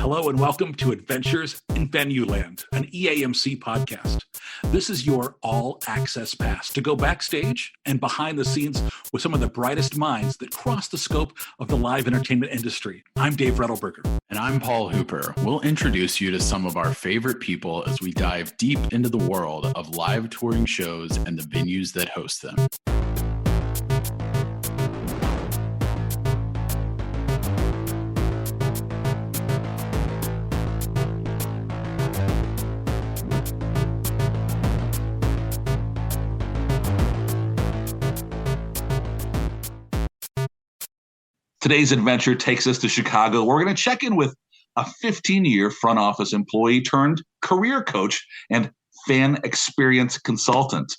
Hello and welcome to Adventures in Venueland, an EAMC podcast. This is your all-access pass to go backstage and behind the scenes with some of the brightest minds that cross the scope of the live entertainment industry. I'm Dave Rettelberger. And I'm Paul Hooper. We'll introduce you to some of our favorite people as we dive deep into the world of live touring shows and the venues that host them. Today's adventure takes us to Chicago. We're going to check in with a 15-year front office employee turned career coach and fan experience consultant.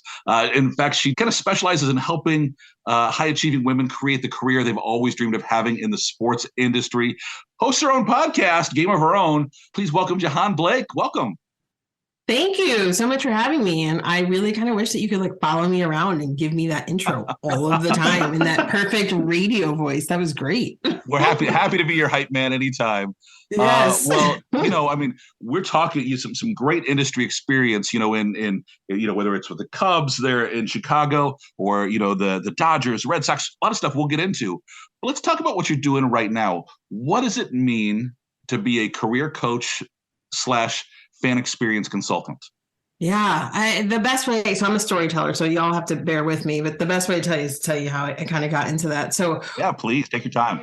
In fact, she kind of specializes in helping high-achieving women create the career they've always dreamed of having in the sports industry. Hosts her own podcast, Game of Her Own. Please welcome Jahaan Blake. Welcome. Thank you so much for having me. And I really kind of wish that you could follow me around and give me that intro all of the time in that perfect radio voice. That was great. We're happy to be your hype man anytime. Yes. We're talking you some great industry experience, in whether it's with the Cubs there in Chicago or, the Dodgers, Red Sox, a lot of stuff we'll get into. But let's talk about what you're doing right now. What does it mean to be a career coach / fan experience consultant? Yeah, the best way, so I'm a storyteller, so y'all have to bear with me, but the best way to tell you is to tell you how I kind of got into that. So yeah, please take your time.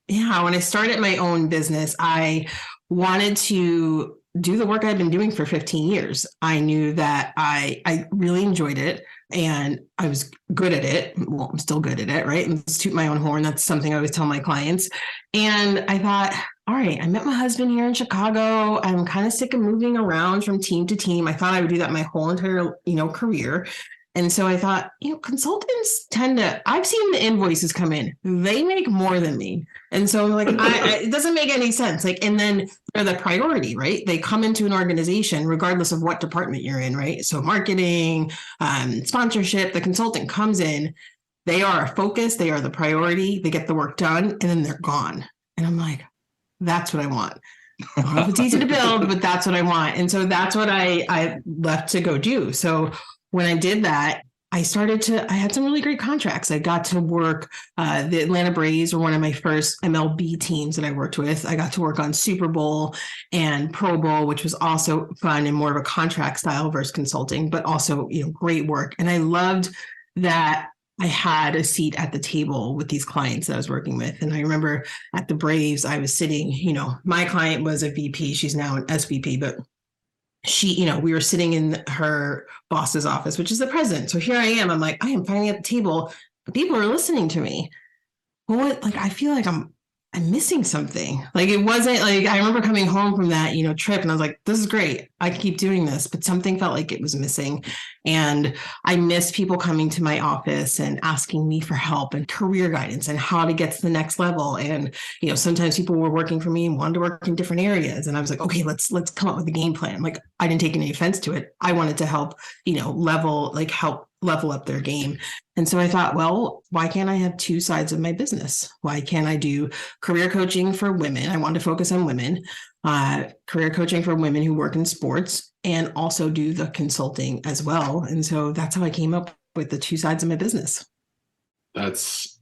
Yeah, when I started my own business, I wanted to do the work I've been doing for 15 years. I knew that I really enjoyed it and I was good at it. Well, I'm still good at it, right? And toot my own horn. That's something I always tell my clients. And I thought, all right, I met my husband here in Chicago. I'm kind of sick of moving around from team to team. I thought I would do that my whole entire, career. And so I thought, consultants I've seen the invoices come in. They make more than me. And so it doesn't make any sense. And then they're the priority, right? They come into an organization regardless of what department you're in, right? So marketing, sponsorship, the consultant comes in, they are a focus, they are the priority, they get the work done, and then they're gone. And I'm like, that's what I want. I don't know if it's easy to build, but that's what I want. And so that's what I left to go do. So when I did that, I had some really great contracts. I got to work, the Atlanta Braves were one of my first MLB teams that I worked with. I got to work on Super Bowl and Pro Bowl, which was also fun and more of a contract style versus consulting, but also, great work. And I loved that I had a seat at the table with these clients that I was working with. And I remember at the Braves, I was sitting, my client was a VP. She's now an SVP, but she, we were sitting in her boss's office, which is the president. So here I am. I'm like, I am finally at the table, but people are listening to me. Well, I feel like I'm missing something. It wasn't I remember coming home from that, trip and I was like, this is great. I can keep doing this, but something felt like it was missing. And I missed people coming to my office and asking me for help and career guidance and how to get to the next level. And, sometimes people were working for me and wanted to work in different areas. And I was like, okay, let's come up with a game plan. I didn't take any offense to it. I wanted to help, help level up their game. And so I thought, well, why can't I have two sides of my business? Why can't I do career coaching for women? I want to focus on women, career coaching for women who work in sports, and also do the consulting as well. And so that's how I came up with the two sides of my business. That's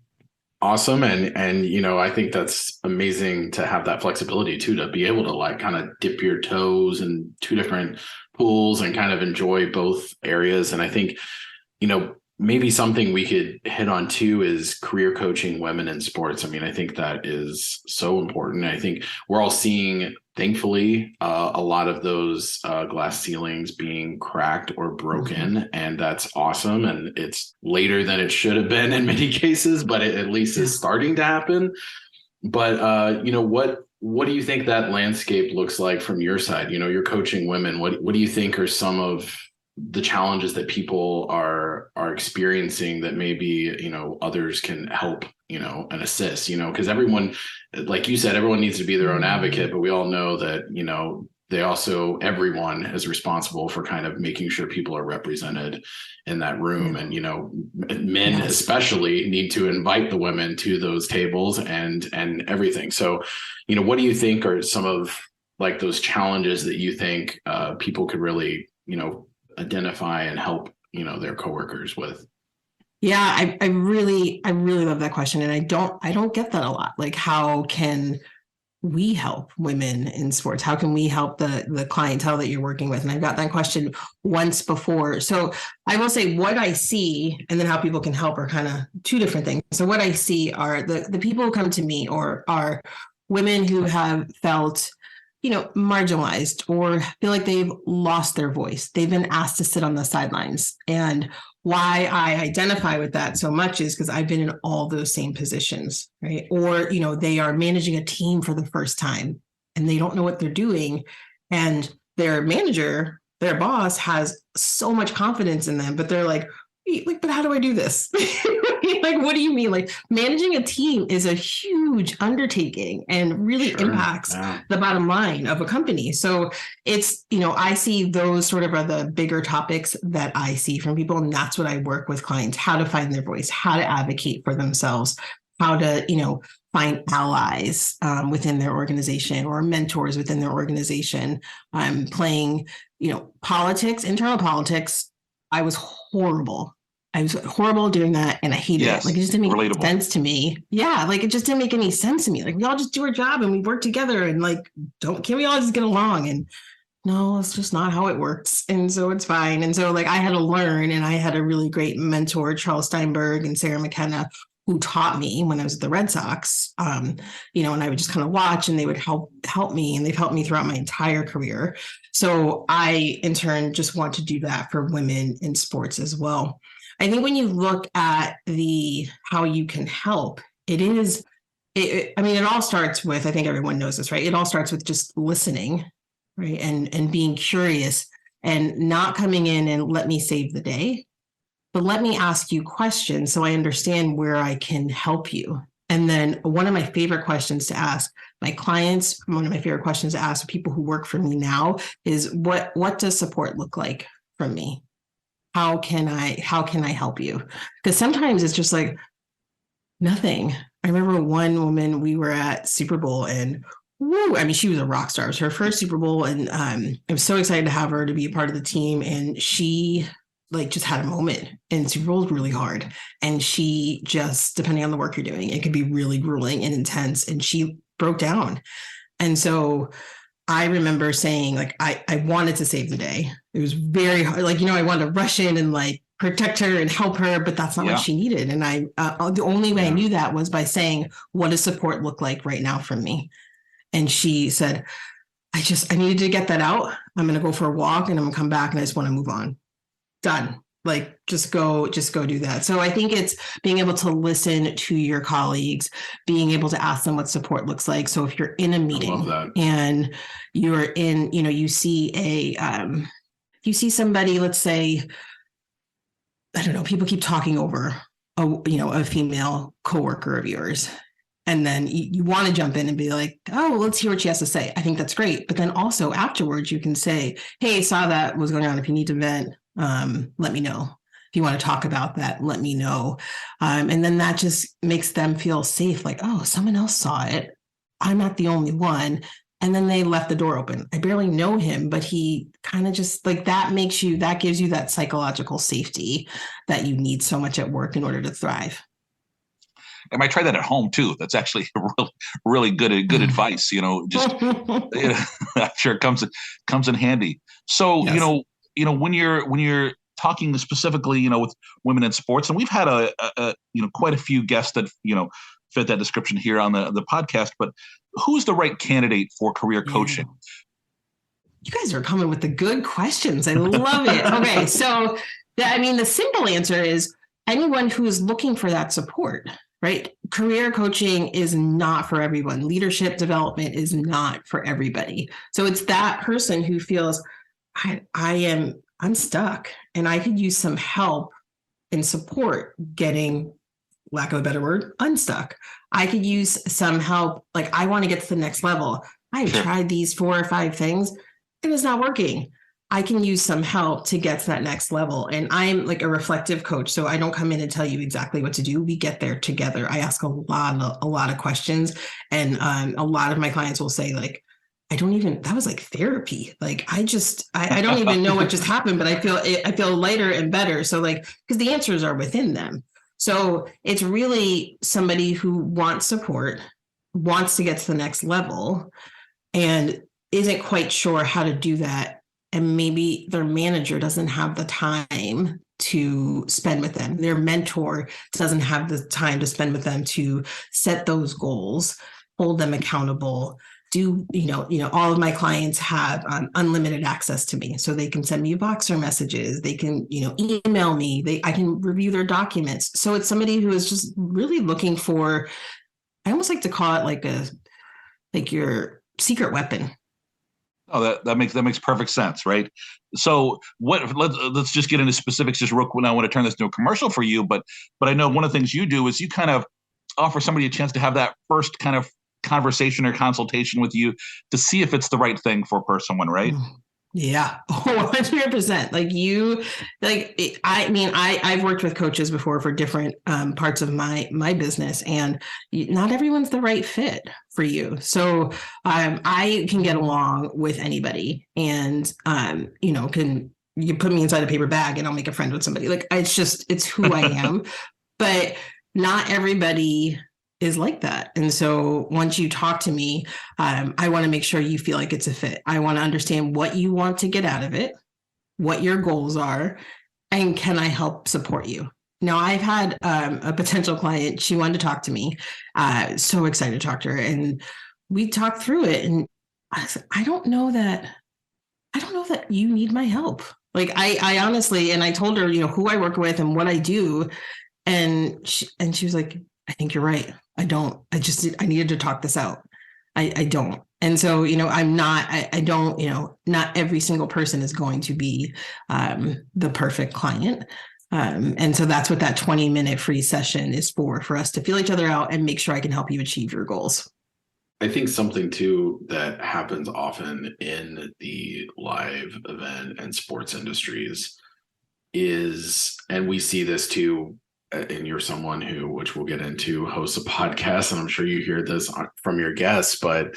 awesome. And I think that's amazing to have that flexibility too, to be able to kind of dip your toes in two different pools and kind of enjoy both areas. And I think, maybe something we could hit on too is career coaching women in sports. I think that is so important. I think we're all seeing, thankfully, a lot of those glass ceilings being cracked or broken, and that's awesome. And it's later than it should have been in many cases, but it at least is starting to happen. But, what do you think that landscape looks like from your side? You're coaching women. What do you think are some of the challenges that people are experiencing that maybe, others can help, and assist, because everyone, like you said, everyone needs to be their own advocate, but we all know that, everyone is responsible for kind of making sure people are represented in that room. And, men especially need to invite the women to those tables and everything. So, what do you think are some of like those challenges that you think people could really, identify and help, their coworkers with? Yeah, I really love that question. And I don't get that a lot. Like, how can we help women in sports? How can we help the clientele that you're working with? And I've got that question once before. So I will say what I see and then how people can help are kind of two different things. So what I see are the people who come to me or are women who have felt, marginalized or feel like they've lost their voice. They've been asked to sit on the sidelines. And why I identify with that so much is because I've been in all those same positions, right? Or, they are managing a team for the first time and they don't know what they're doing. And their manager, their boss has so much confidence in them, but they're like, but how do I do this? Like, what do you mean? Like, managing a team is a huge undertaking and really impacts the bottom line of a company. So it's, I see those sort of are the bigger topics that I see from people. And that's what I work with clients, how to find their voice, how to advocate for themselves, how to, find allies within their organization or mentors within their organization. I'm playing, politics, internal politics. I was horrible doing that. And I hated it. Like, it just didn't make sense to me. Yeah. Like, it just didn't make any sense to me. Like, we all just do our job and we work together and like, can we all just get along? And no, it's just not how it works. And so it's fine. And so like, I had to learn, and I had a really great mentor, Charles Steinberg and Sarah McKenna, who taught me when I was at the Red Sox, and I would just kind of watch, and they would help me, and they've helped me throughout my entire career. So I, in turn, just want to do that for women in sports as well. I think when you look at how you can help, it all starts with, I think everyone knows this, right? It all starts with just listening, right? And being curious and not coming in and let me save the day, but let me ask you questions so I understand where I can help you. And then one of my favorite questions to ask my clients, one of my favorite questions to ask people who work for me now is what does support look like from me? How can I help you? Because sometimes it's just like nothing. I remember one woman, we were at Super Bowl and she was a rock star. It was her first Super Bowl. And I was so excited to have her to be a part of the team. And she just had a moment, and Super Bowl is really hard. And she just, depending on the work you're doing, it could be really grueling and intense. And she broke down. And so I remember saying, I wanted to save the day. It was very hard. I wanted to rush in and protect her and help her, but that's not what she needed. And the only way I knew that was by saying, what does support look like right now from me? And she said, I needed to get that out. I'm going to go for a walk and I'm going to come back and I just want to move on. Done. Just go do that. So I think it's being able to listen to your colleagues, being able to ask them what support looks like. So if you're in a meeting and you're in, you see somebody, let's say, I don't know, people keep talking over a female coworker of yours. And then you want to jump in and be like, oh, well, let's hear what she has to say. I think that's great. But then also afterwards, you can say, hey, saw that was going on. If you need to vent, let me know. If you want to talk about that, let me know. And then that just makes them feel safe. Like, oh, someone else saw it. I'm not the only one. And then they left the door open. I barely know him, but he kind of just that gives you that psychological safety that you need so much at work in order to thrive. I might try that at home too. That's actually really good advice. I'm sure it comes in handy. So, yes. When you're talking specifically, with women in sports, and we've had a quite a few guests that, fit that description here on the podcast, but who's the right candidate for career coaching? You guys are coming with the good questions. I love it. Okay. So, the simple answer is anyone who is looking for that support, right? Career coaching is not for everyone. Leadership development is not for everybody. So it's that person who feels I'm stuck and I could use some help and support getting, lack of a better word, unstuck. I could use some help. I want to get to the next level. I've tried these 4 or 5 things. It is not working. I can use some help to get to that next level. And I'm a reflective coach. So I don't come in and tell you exactly what to do. We get there together. I ask a lot of questions. And a lot of my clients will say that was like therapy. Like I don't even know what just happened, but I feel lighter and better. So like, because the answers are within them. So it's really somebody who wants support, wants to get to the next level, and isn't quite sure how to do that. And maybe their manager doesn't have the time to spend with them. Their mentor doesn't have the time to spend with them to set those goals, hold them accountable. All of my clients have unlimited access to me, so they can send me Voxer messages. They can, email me. I can review their documents. So it's somebody who is just really looking for. I almost like to call it like your secret weapon. Oh, that makes perfect sense, right? So let's just get into specifics just real quick. I want to turn this into a commercial for you, but I know one of the things you do is you kind of offer somebody a chance to have that first kind of conversation or consultation with you to see if it's the right thing for someone, right? Yeah, 100%. I've worked with coaches before for different parts of my business, and not everyone's the right fit for you. So I can get along with anybody, and you put me inside a paper bag and I'll make a friend with somebody. Like it's who I am, but not everybody is like that. And so once you talk to me, I want to make sure you feel like it's a fit. I want to understand what you want to get out of it, what your goals are, and can I help support you? Now, I've had a potential client, she wanted to talk to me. So excited to talk to her. And we talked through it. And I said, I don't know that you need my help. Like I honestly, and I told her, who I work with and what I do. And she was like, I think you're right. I needed to talk this out. I don't. And so, not every single person is going to be the perfect client. And so that's what that 20-minute free session is for us to feel each other out and make sure I can help you achieve your goals. I think something too that happens often in the live event and sports industries is, and we see this too, and you're someone who, which we'll get into, hosts a podcast, and I'm sure you hear this from your guests, but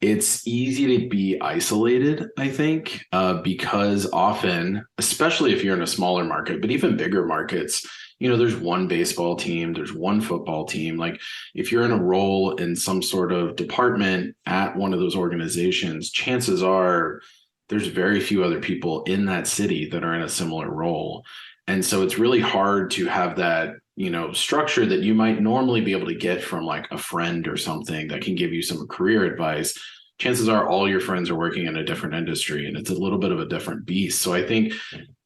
it's easy to be isolated, I think, because often, especially if you're in a smaller market, but even bigger markets, there's one baseball team, there's one football team. Like if you're in a role in some sort of department at one of those organizations, chances are there's very few other people in that city that are in a similar role. And so it's really hard to have that, structure that you might normally be able to get from like a friend or something that can give you some career advice. Chances are all your friends are working in a different industry, and it's a little bit of a different beast. So I think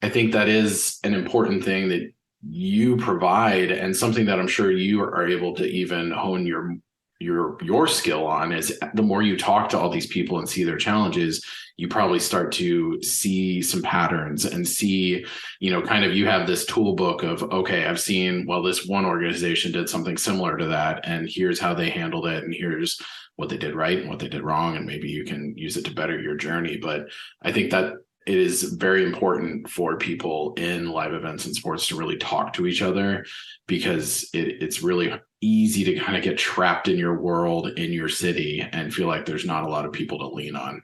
that is an important thing that you provide, and something that I'm sure you are able to even hone your skill on. Is the more you talk to all these people and see their challenges, you probably start to see some patterns and see, kind of, you have this toolbook of, okay, I've seen, well, this one organization did something similar to that, and here's how they handled it, and here's what they did right and what they did wrong, and maybe you can use it to better your journey. But I think that it is very important for people in live events and sports to really talk to each other, because it's really easy to kind of get trapped in your world, in your city, and feel like there's not a lot of people to lean on.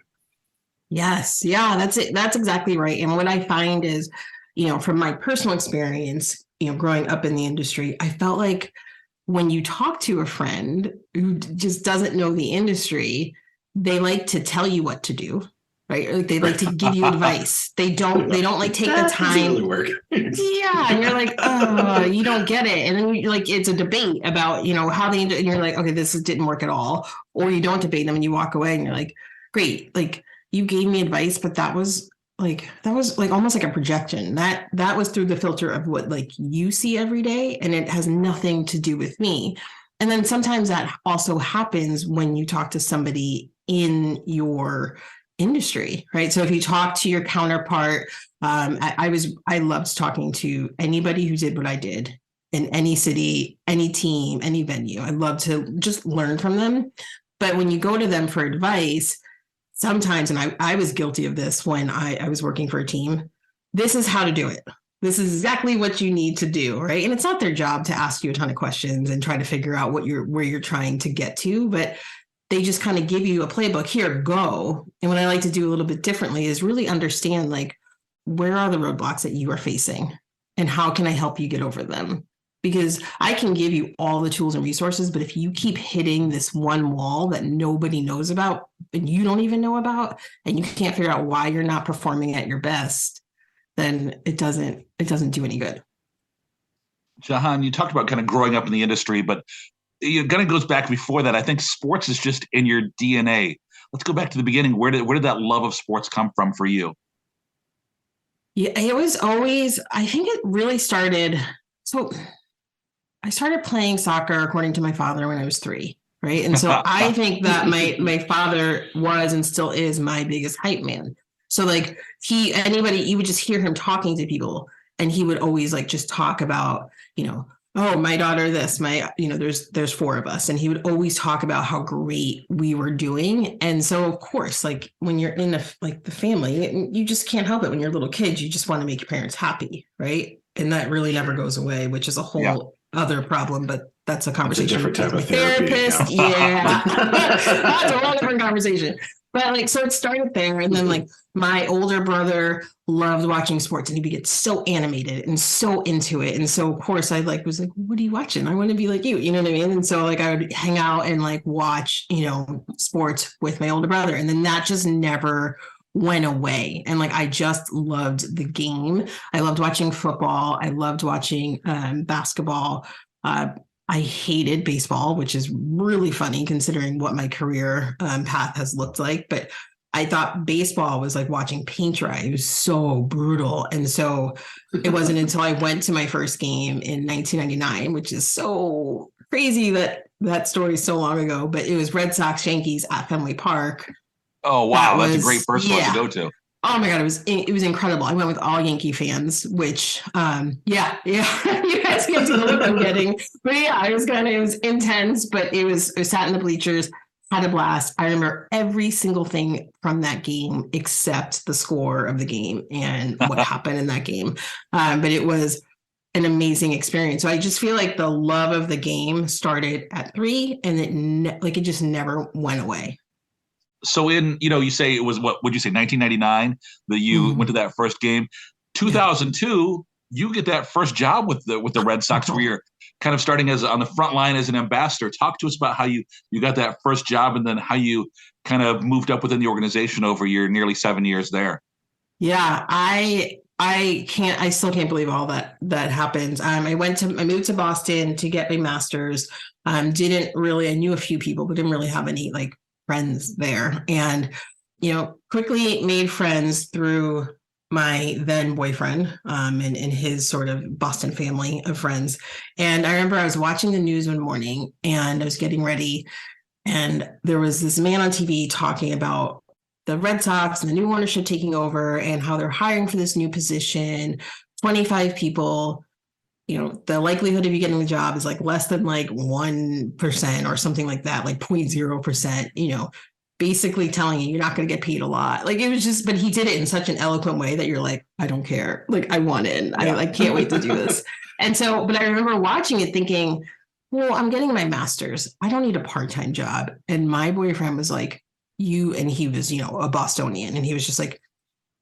Yes. Yeah, that's it. That's exactly right. And what I find is, from my personal experience, growing up in the industry, I felt like when you talk to a friend who just doesn't know the industry, they like to tell you what to do. Right. Like they like to give you advice. They don't like take the time. Really work. Yeah. And you're like, oh, you don't get it. And then it's a debate about, how they, and you're like, okay, this didn't work at all. Or you don't debate them and you walk away and you're like, great. Like you gave me advice, but that was almost like a projection. That was through the filter of what like you see every day. And it has nothing to do with me. And then sometimes that also happens when you talk to somebody in your industry, right? So if you talk to your counterpart, I loved talking to anybody who did what I did in any city, any team, any venue. I love to just learn from them. But when you go to them for advice, sometimes, and I was guilty of this when I was working for a team, this is how to do it. This is exactly what you need to do, right? And it's not their job to ask you a ton of questions and try to figure out where you're trying to get to, but they just kind of give you a playbook, here, go. And what I like to do a little bit differently is really understand, like, where are the roadblocks that you are facing and how can I help you get over them? Because I can give you all the tools and resources, but if you keep hitting this one wall that nobody knows about and you don't even know about, and you can't figure out why you're not performing at your best, then it doesn't do any good. Jahaan, you talked about kind of growing up in the industry, but it kind of goes back before that. I think sports is just in your DNA. Let's go back to the beginning. Where did that love of sports come from for you? Yeah, it was always, I think it really started. So I started playing soccer, according to my father, when I was 3. Right. And so I think that my father was and still is my biggest hype man. So like you would just hear him talking to people, and he would always like just talk about, oh, my daughter, this, there's 4 of us. And he would always talk about how great we were doing. And so, of course, like when you're in the family, you just can't help it. When you're little kids, you just want to make your parents happy. Right. And that really never goes away, which is a whole other problem. But that's a conversation with a therapist. Yeah. That's a whole different conversation. But like, so it started there. And then like my older brother loved watching sports, and he'd get so animated and so into it. And so of course I was like, what are you watching? I want to be like you know what I mean? And so like I would hang out and like watch, sports with my older brother. And then that just never went away. And like, I just loved the game. I loved watching football. I loved watching basketball. I hated baseball, which is really funny considering what my career path has looked like. But I thought baseball was like watching paint dry. It was so brutal. And so it wasn't until I went to my first game in 1999, which is so crazy that story is so long ago, but it was Red Sox Yankees at Fenway Park. Oh, wow. That's a great first one to go to. Oh my God, it was incredible. I went with all Yankee fans, which, you guys can't see the look I'm getting. But yeah, it was intense, but it was sat in the bleachers, had a blast. I remember every single thing from that game except the score of the game and what happened in that game. But it was an amazing experience. So I just feel like the love of the game started at 3, and it just never went away. So you say it was, what would you say, 1999 that you went to that first game? 2002, you get that first job with the Red Sox, where you're kind of starting as on the front line as an ambassador. Talk to us about how you got that first job, and then how you kind of moved up within the organization over your nearly 7 years there. Yeah, I still can't believe all that happened. I moved to Boston to get my master's. I knew a few people, but didn't really have any like friends there, and quickly made friends through my then boyfriend and his sort of Boston family of friends. And I remember I was watching the news one morning, and I was getting ready, and there was this man on TV talking about the Red Sox and the new ownership taking over, and how they're hiring for this new position, 25 people. The likelihood of you getting the job is like less than like 1% or something like that, like 0.0%, basically telling you're not going to get paid a lot. Like it was just, but he did it in such an eloquent way that you're like, I don't care. Like I want in. I can't wait to do this. And so, but I remember watching it thinking, well, I'm getting my master's. I don't need a part-time job. And my boyfriend was like, and he was, a Bostonian. And he was just like,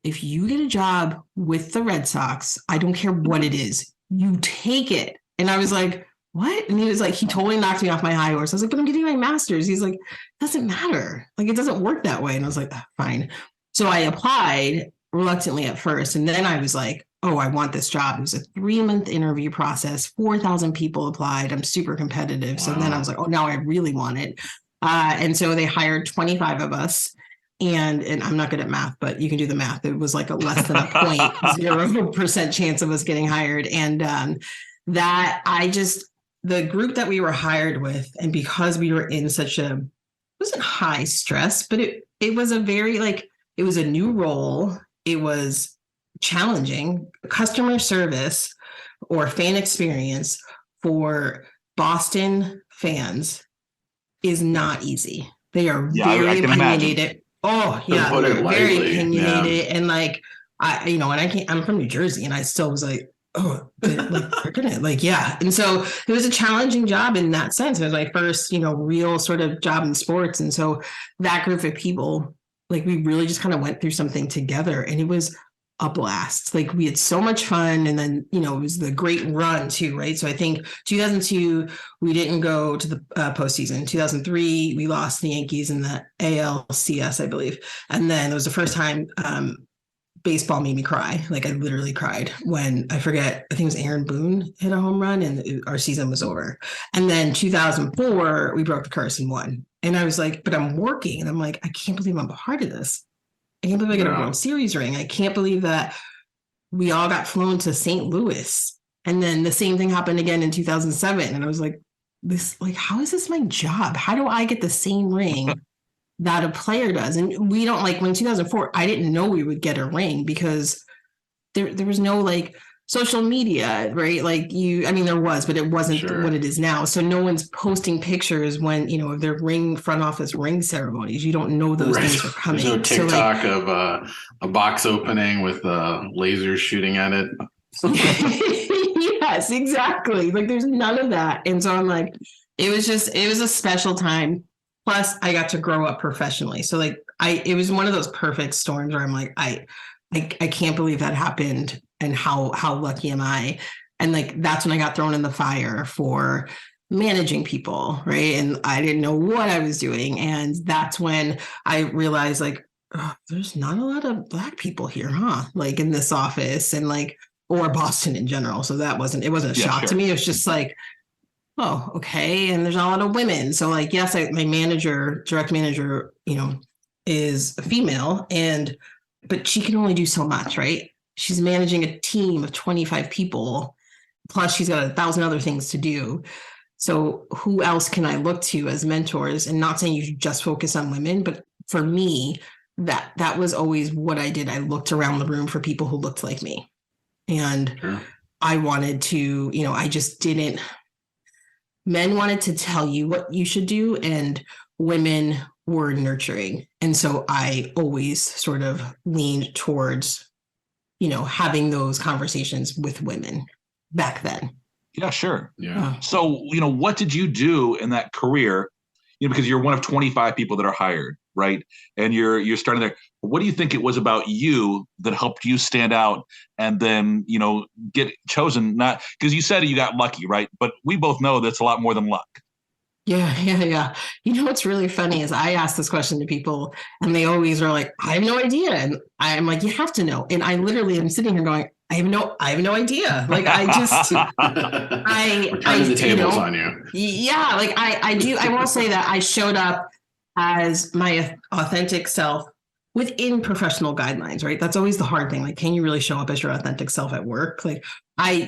if you get a job with the Red Sox, I don't care what it is, you take it. And I was like, what? And he was like, he totally knocked me off my high horse. I was like, but I'm getting my master's. He's like, doesn't matter. Like, it doesn't work that way. And I was like, fine. So I applied reluctantly at first. And then I was like, oh, I want this job. It was a 3-month interview process. 4,000 people applied. I'm super competitive. Wow. So then I was like, oh, now I really want it. And so they hired 25 of us. And I'm not good at math, but you can do the math. It was like a less than a 0.0% chance of us getting hired. And the group that we were hired with, and because we were in it wasn't high stress, but it was a very it was a new role. It was challenging. Customer service or fan experience for Boston fans is not not They are very opinionated. Imagine. Oh yeah, very opinionated, and I'm from New Jersey, and I still was like, oh, like we're gonna like, yeah. And so it was a challenging job in that sense. It was my first, real sort of job in sports. And so that group of people, like we really just kind of went through something together, and it was a blast. Like we had so much fun. And then, it was the great run too, right? So I think 2002, we didn't go to the postseason. 2003, we lost the Yankees in the ALCS, I believe. And then it was the first time baseball made me cry. Like I literally cried when I think it was Aaron Boone hit a home run and our season was over. And then 2004, we broke the curse and won. And I was like, but I'm working. And I'm like, I can't believe I'm a part of this. I can't believe I got a World Series ring. I can't believe that we all got flown to St. Louis. And then the same thing happened again in 2007. And I was like, how is this my job? How do I get the same ring that a player does? And we don't, like, when 2004, I didn't know we would get a ring because there was no like social media, right? Like there was, but it wasn't what it is now. So no one's posting pictures when, of their front office ring ceremonies. You don't know those things are coming. There's no TikTok of a box opening with lasers shooting at it. Yes, exactly. Like there's none of that. And so I'm like, it was a special time. Plus I got to grow up professionally. So like it was one of those perfect storms where I'm like, I can't believe that happened. And how lucky am I? And like, that's when I got thrown in the fire for managing people. Right. And I didn't know what I was doing. And that's when I realized like, oh, there's not a lot of Black people here, huh? Like in this office and like, or Boston in general. So it wasn't a shock to me. It was just like, oh, okay. And there's not a lot of women. So like, yes, my direct manager, is a female, but she can only do so much, right? She's managing a team of 25 people, plus she's got 1,000 other things to do. So who else can I look to as mentors? And not saying you should just focus on women, but for me, that was always what I did. I looked around the room for people who looked like me. And I wanted to, I just didn't. Men wanted to tell you what you should do, and women were nurturing. And so I always sort of leaned towards, having those conversations with women back then. Yeah, sure. Yeah. So, what did you do in that career? Because you're one of 25 people that are hired, right? And you're starting there. What do you think it was about you that helped you stand out and then, get chosen? Not because you said you got lucky, right? But we both know that's a lot more than luck. Yeah. What's really funny is I ask this question to people and they always are like, I have no idea. And I'm like, you have to know. And I literally am sitting here going, I have no idea. Like I just, We're turning the tables on you. Yeah. Like I do. I will say that I showed up as my authentic self within professional guidelines, right? That's always the hard thing. Like, can you really show up as your authentic self at work? Like I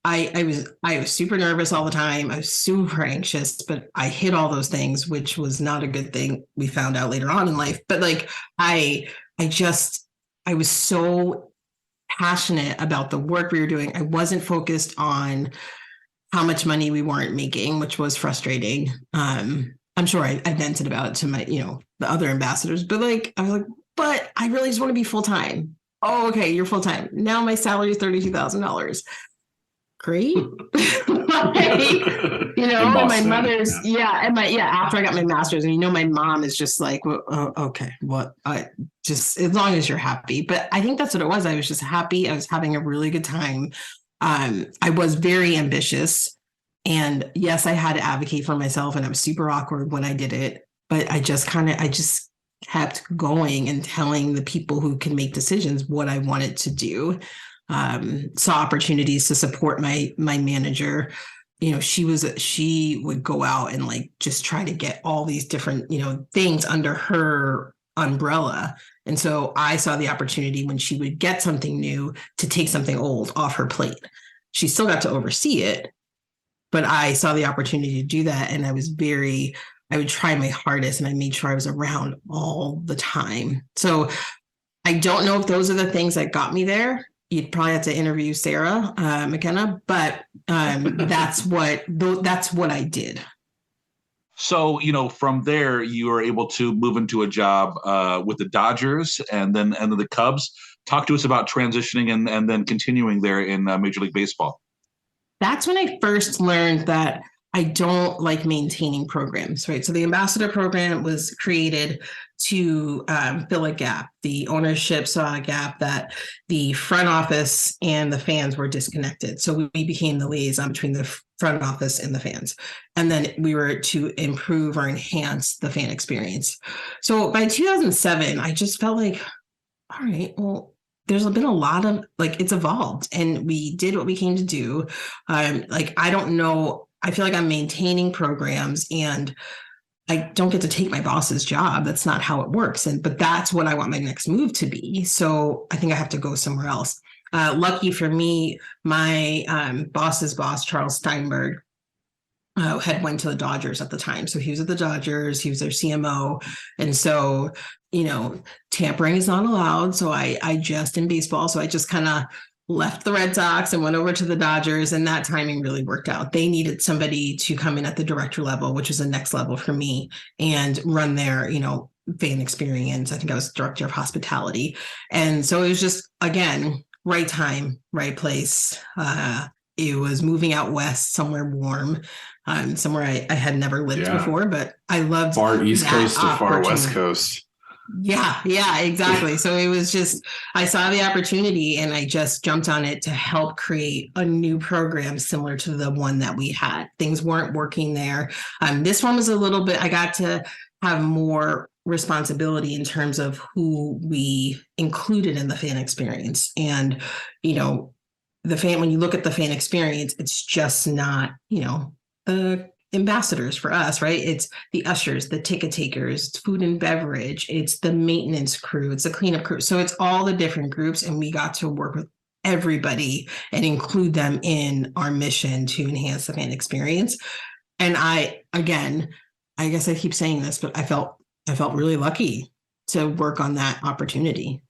was super nervous all the time. I was super anxious, but I hid all those things, which was not a good thing. We found out later on in life. But like, I was so passionate about the work we were doing. I wasn't focused on how much money we weren't making, which was frustrating. I'm sure I vented about it to my, the other ambassadors, but like, I was like, but I really just want to be full-time. Oh, okay. You're full-time. Now my salary is $32,000. Great. And my mother's, after I got my master's, and my mom is just like, well, okay, what? I just, as long as you're happy. But I think that's what it was. I was just happy. I was having a really good time. I was very ambitious, and yes, I had to advocate for myself, and I was super awkward when I did it, but I just kept going and telling the people who can make decisions what I wanted to do. Saw opportunities to support my manager. She would go out and like just try to get all these different, things under her umbrella. And so I saw the opportunity when she would get something new to take something old off her plate. She still got to oversee it, but I saw the opportunity to do that. And I would try my hardest, and I made sure I was around all the time. So I don't know if those are the things that got me there. You'd probably have to interview Sarah McKenna, but that's what I did. So, from there, you were able to move into a job with the Dodgers and then the Cubs. Talk to us about transitioning and then continuing there in Major League Baseball. That's when I first learned that I don't like maintaining programs, right? So the ambassador program was created to fill a gap. The ownership saw a gap that the front office and the fans were disconnected. So we became the liaison between the front office and the fans. And then we were to improve or enhance the fan experience. So by 2007, I just felt like, all right, well, there's been a lot of it's evolved and we did what we came to do. I don't know. I feel like I'm maintaining programs and I don't get to take my boss's job. That's not how it works. But that's what I want my next move to be. So I think I have to go somewhere else. Lucky for me, my boss's boss, Charles Steinberg, had went to the Dodgers at the time. So he was at the Dodgers, he was their CMO. And so, tampering is not allowed. So I just in baseball. So I just kind of left the Red Sox and went over to the Dodgers, and that timing really worked out. They needed somebody to come in at the director level, which is the next level for me, and run their, fan experience. I think I was director of hospitality. And so it was just, again, right time, right place. It was moving out west, somewhere warm, somewhere I had never lived before, but I loved far East Coast to far West Coast. Yeah, exactly. So it was just, I saw the opportunity and I just jumped on it to help create a new program similar to the one that we had. Things weren't working there. This one was a little bit, I got to have more responsibility in terms of who we included in the fan experience. And, the fan, when you look at the fan experience, it's just not, the ambassadors for us, right? It's the ushers, the ticket takers, it's food and beverage, it's the maintenance crew, it's the cleanup crew. So it's all the different groups, and we got to work with everybody and include them in our mission to enhance the fan experience. And I guess I keep saying this, but I felt really lucky to work on that opportunity.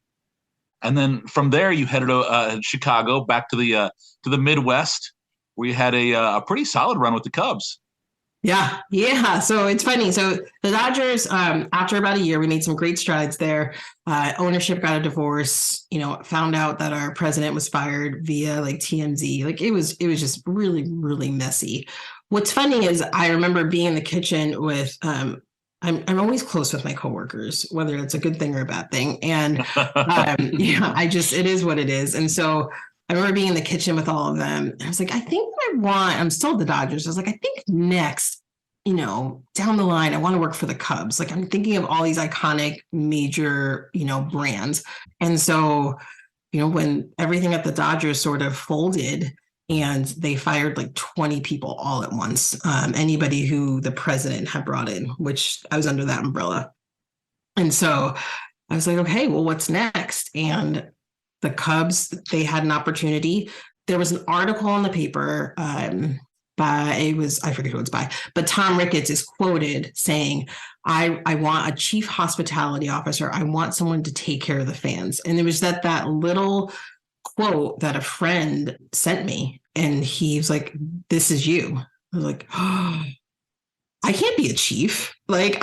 And then from there, you headed to Chicago, back to the Midwest, where you had a pretty solid run with the Cubs. Yeah. So it's funny. So the Dodgers, after about a year, we made some great strides there. Ownership got a divorce, found out that our president was fired via TMZ. It was just really, really messy. What's funny is I remember being in the kitchen with, I'm always close with my coworkers, whether it's a good thing or a bad thing. And it is what it is. And so I remember being in the kitchen with all of them. And I was like, I think I'm still at the Dodgers. I was like, I think next, down the line, I want to work for the Cubs. I'm thinking of all these iconic major, brands. And so, when everything at the Dodgers sort of folded and they fired 20 people all at once, anybody who the president had brought in, which I was under that umbrella. And so I was like, okay, well, what's next? And the Cubs, they had an opportunity. There was an article in the paper I forget who it's by, but Tom Ricketts is quoted saying, I want a chief hospitality officer. I want someone to take care of the fans. And it was that little quote that a friend sent me. And he was like, this is you. I was like, oh, I can't be a chief. That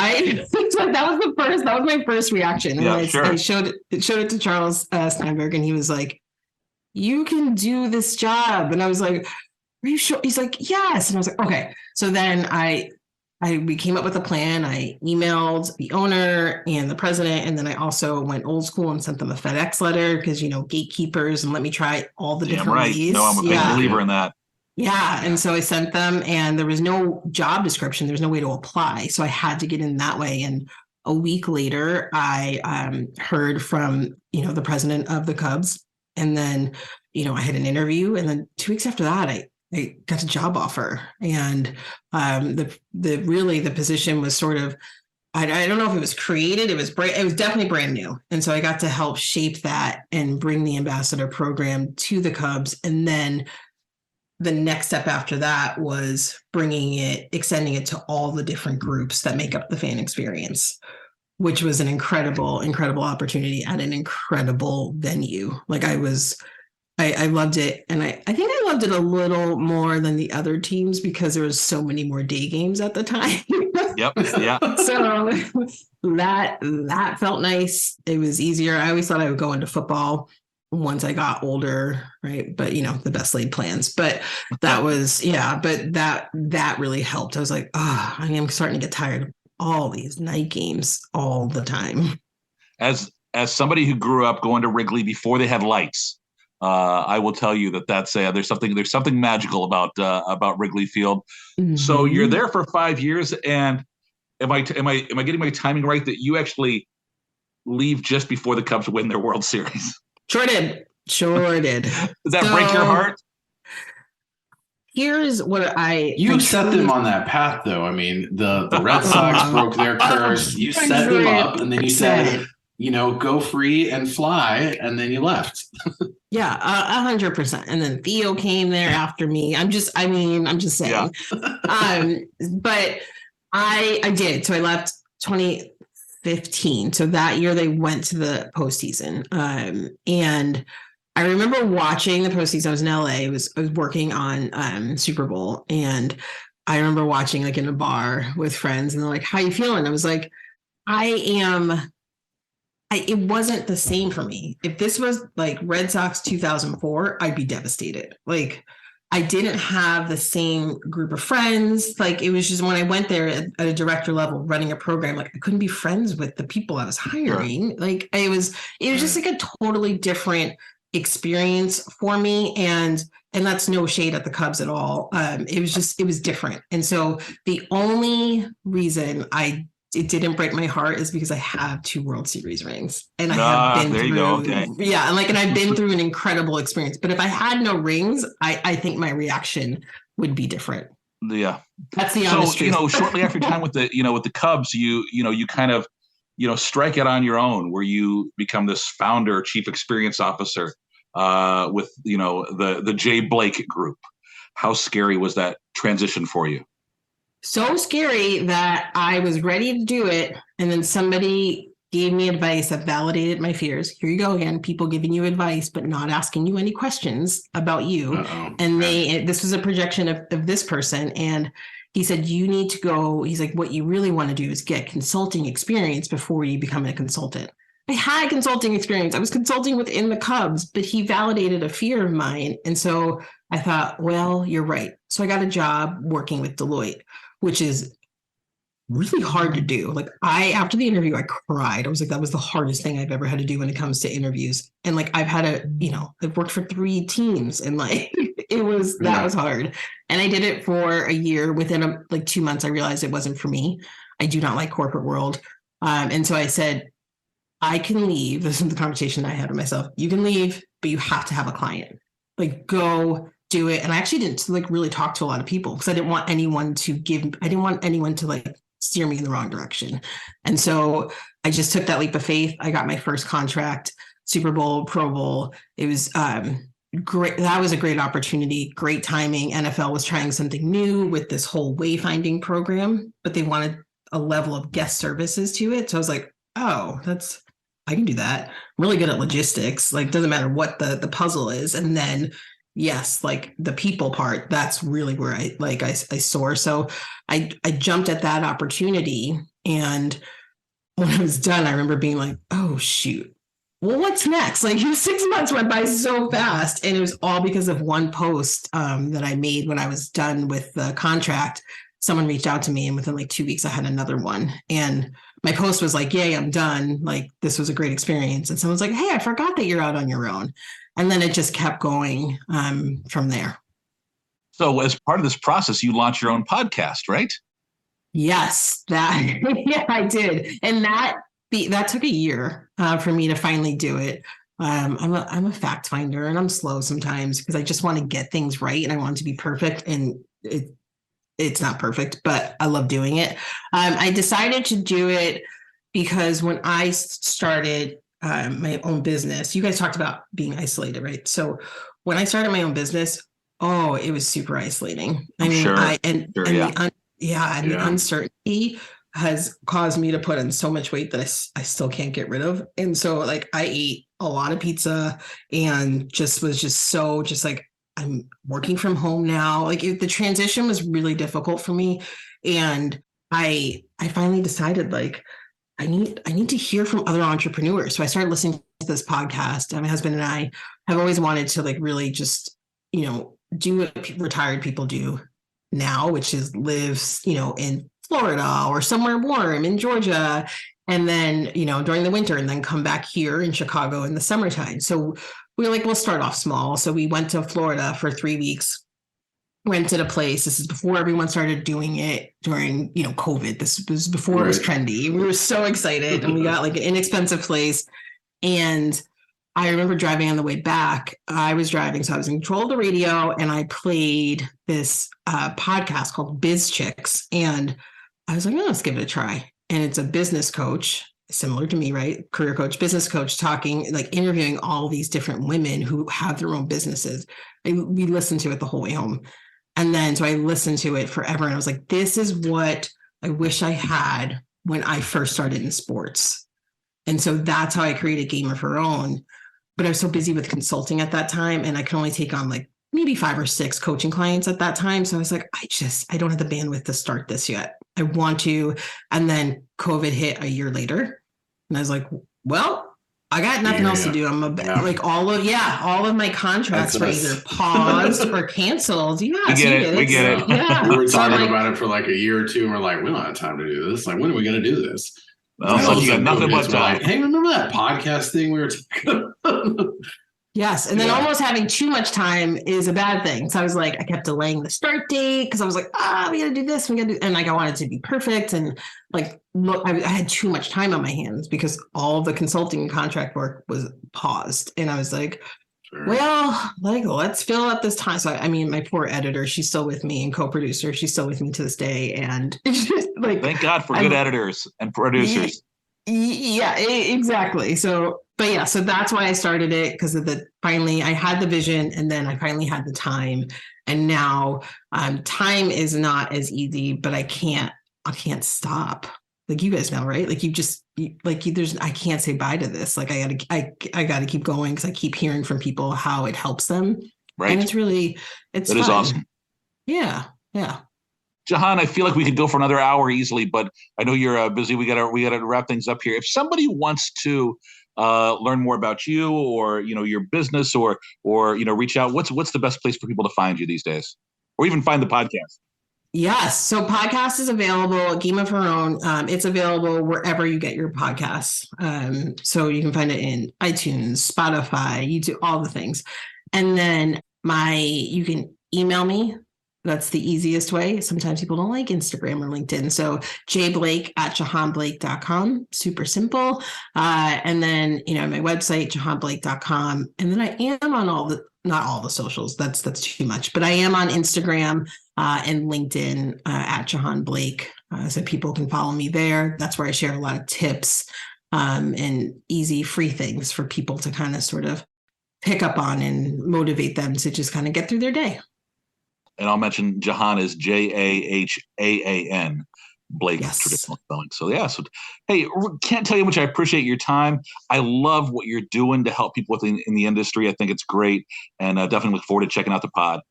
was my first reaction. And I showed it to Charles Steinberg, and he was like, you can do this job. And I was like, are you sure? He's like, yes. And I was like, okay. So then we came up with a plan. I emailed the owner and the president. And then I also went old school and sent them a FedEx letter because, gatekeepers, and let me try all the different ways. No, I'm a big believer in that. Yeah. And so I sent them, and there was no job description. There's no way to apply. So I had to get in that way. And a week later, I heard from, the president of the Cubs. And then, I had an interview. And then 2 weeks after that, I got a job offer. And the position was sort of, I don't know if it was created. It was definitely brand new. And so I got to help shape that and bring the ambassador program to the Cubs. And then the next step after that was extending it to all the different groups that make up the fan experience, which was an incredible, incredible opportunity at an incredible venue. I loved it. And I think I loved it a little more than the other teams because there was so many more day games at the time. Yep. Yeah. So that felt nice. It was easier. I always thought I would go into football once I got older, right? But the best laid plans. But that was but that really helped. I was like, oh, I am starting to get tired of all these night games all the time. As somebody who grew up going to Wrigley before they had lights, I will tell you that's there's something magical about Wrigley Field. Mm-hmm. So you're there for 5 years, and am I getting my timing right that you actually leave just before the Cubs win their World Series? Sure did. Does that break your heart? Here's what You set them on that path, though. I mean, the Red Sox broke their curse. You set them up, and then you said, go free and fly, and then you left. Yeah, 100%. And then Theo came there after me. I'm just saying. Yeah. But I did. So I left 2015. So that year they went to the postseason. And I remember watching the postseason. I was in LA. I was working on Super Bowl, and I remember watching like in a bar with friends, and they're like, "How you feeling?" I was like, it wasn't the same for me. If this was like Red Sox 2004, I'd be devastated. Like I didn't have the same group of friends. Like it was just when I went there at a director level running a program, like I couldn't be friends with the people I was hiring. Right. Like it was just like a totally different experience for me. And that's no shade at the Cubs at all. It was different. And so the only reason it didn't break my heart is because I have 2 World Series rings, and I have been through. Okay. Yeah, and I've been through an incredible experience. But if I had no rings, I think my reaction would be different. Yeah, that's the honest truth. Shortly after your time with the Cubs, you kind of strike it on your own, where you become this founder, chief experience officer with the Jahaan Blake group. How scary was that transition for you? So scary that I was ready to do it. And then somebody gave me advice that validated my fears. Here you go again, people giving you advice, but not asking you any questions about you. Uh-oh. And this was a projection of this person. And he said, you need to go. He's like, what you really want to do is get consulting experience before you become a consultant. I had consulting experience. I was consulting within the Cubs, but he validated a fear of mine. And so I thought, well, you're right. So I got a job working with Deloitte, which is really hard to do. Like after the interview, I cried. I was like, that was the hardest thing I've ever had to do when it comes to interviews. And like, I've had I've worked for 3 teams, and like, that was hard. And I did it for a year. Within 2 months, I realized it wasn't for me. I do not like corporate world. And so I said, I can leave. This is the conversation I had with myself. You can leave, but you have to have a client. Like, go do it. And I actually didn't really talk to a lot of people because I didn't want anyone to steer me in the wrong direction. And so I just took that leap of faith. I got my first contract, Super Bowl, Pro Bowl. It was great. That was a great opportunity, great timing. NFL was trying something new with this whole wayfinding program, but they wanted a level of guest services to it. So I was like, oh, I can do that. I'm really good at logistics. Like, doesn't matter what the puzzle is. And then yes, like the people part, that's really where I soar. So I jumped at that opportunity. And when I was done, I remember being like, oh, shoot, well, what's next? Like 6 months went by so fast. And it was all because of one post that I made when I was done with the contract. Someone reached out to me, and within 2 weeks, I had another one. And my post was like, yay, I'm done. Like, this was a great experience. And someone's like, hey, I forgot that you're out on your own. And then it just kept going from there. So as part of this process, you launched your own podcast, right? Yes, yeah, I did. And that took a year for me to finally do it. I'm a fact finder, and I'm slow sometimes because I just want to get things right, and I want it to be perfect. And it's not perfect, but I love doing it. I decided to do it because when I started my own business, you guys talked about being isolated, right? So when I started my own business, it was super isolating. The uncertainty has caused me to put on so much weight that I still can't get rid of. And so I ate a lot of pizza and I'm working from home now. The transition was really difficult for me. And I finally decided like I need to hear from other entrepreneurs. So I started listening to this podcast. And my husband and I have always wanted to like really just, do what retired people do now, which is live, in Florida or somewhere warm in Georgia. And then, during the winter, and then come back here in Chicago in the summertime. So we were like, we'll start off small. So we went to Florida for 3 weeks, rented a place. This is before everyone started doing it during, COVID. This was before it was trendy. We were so excited, and we got like an inexpensive place. And I remember driving on the way back. I was driving, so I was in control of the radio, and I played this podcast called Biz Chicks. And I was like, oh, let's give it a try. And it's a business coach, similar to me, right? Career coach, business coach, talking, like interviewing all these different women who have their own businesses. We listened to it the whole way home. And then, so I listened to it forever. And I was like, this is what I wish I had when I first started in sports. And so that's how I created Game of Her Own. But I was so busy with consulting at that time, and I could only take on like maybe 5 or 6 coaching clients at that time. So I was like, I don't have the bandwidth to start this yet. I want to. And then COVID hit a year later. And I was like, well, I got nothing else to do. I'm like all of my contracts were either paused or canceled. Yeah, we get it. Yeah. We were talking about it for like a year or two, and we're like, we don't have time to do this. Like, when are we going to do this? Well, it's like you got nothing but time. Like, hey, remember that podcast thing we were talking about? Yes. And then almost having too much time is a bad thing. So I was like, I kept delaying the start date because I was like, we got to do this. And like, I wanted to be perfect. And like, look, I had too much time on my hands because all of the consulting and contract work was paused. And I was like, well, like, let's fill up this time. So, I mean, my poor editor, she's still with me, and co-producer, she's still with me to this day. And it's just like, thank God for good editors and producers. Yeah, exactly. So, but yeah, so that's why I started it, because of finally I had the vision, and then I finally had the time. And now time is not as easy, but I can't stop. Like, you guys know, right? Like, I can't say bye to this. Like, I gotta keep going, because I keep hearing from people how it helps them. Right. And it's is awesome. Yeah. Yeah. Jahaan, I feel like we could go for another hour easily, but I know you're busy. We gotta wrap things up here. If somebody wants to learn more about you, or your business, or reach out, what's the best place for people to find you these days, or even find the podcast? Yes. So podcast is available, Game of Her Own. It's available wherever you get your podcasts. So you can find it in iTunes, Spotify, YouTube, all the things. And then you can email me. That's the easiest way. Sometimes people don't like Instagram or LinkedIn. So jblake@jahaanblake.com. Super simple. And then, my website, jahaanblake.com. And then I am on not all the socials. That's too much. But I am on Instagram and LinkedIn at Jahaan Blake. So people can follow me there. That's where I share a lot of tips and easy, free things for people to kind of sort of pick up on and motivate them to just kind of get through their day. And I'll mention Jahaan is Jahaan, Blake, yes. Traditional spelling. So yeah. So hey, can't tell you how much I appreciate your time. I love what you're doing to help people in the industry. I think it's great, and definitely look forward to checking out the pod.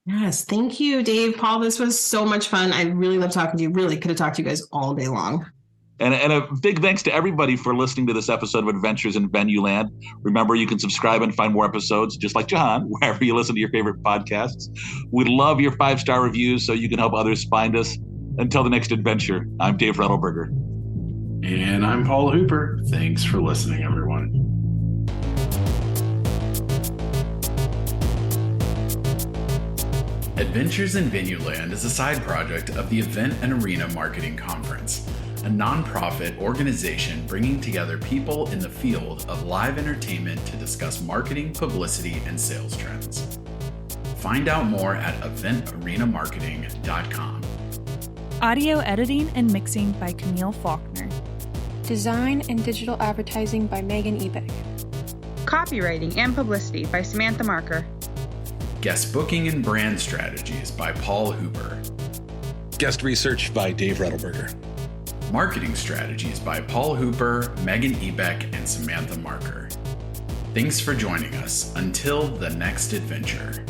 Yes, thank you, Dave. Paul, this was so much fun. I really love talking to you. Really could have talked to you guys all day long. And a big thanks to everybody for listening to this episode of Adventures in Venueland. Remember, you can subscribe and find more episodes, just like Jahaan, wherever you listen to your favorite podcasts. We'd love your 5-star reviews so you can help others find us. Until the next adventure, I'm Dave Rettelberger. And I'm Paul Hooper. Thanks for listening, everyone. Adventures in Venueland is a side project of the Event and Arena Marketing Conference, a nonprofit organization bringing together people in the field of live entertainment to discuss marketing, publicity, and sales trends. Find out more at eventarenamarketing.com. Audio editing and mixing by Camille Faulkner. Design and digital advertising by Megan Ebeck. Copywriting and publicity by Samantha Marker. Guest booking and brand strategies by Paul Hooper. Guest research by Dave Rettelberger. Marketing strategies by Paul Hooper, Megan Ebeck, and Samantha Marker. Thanks for joining us. Until the next adventure.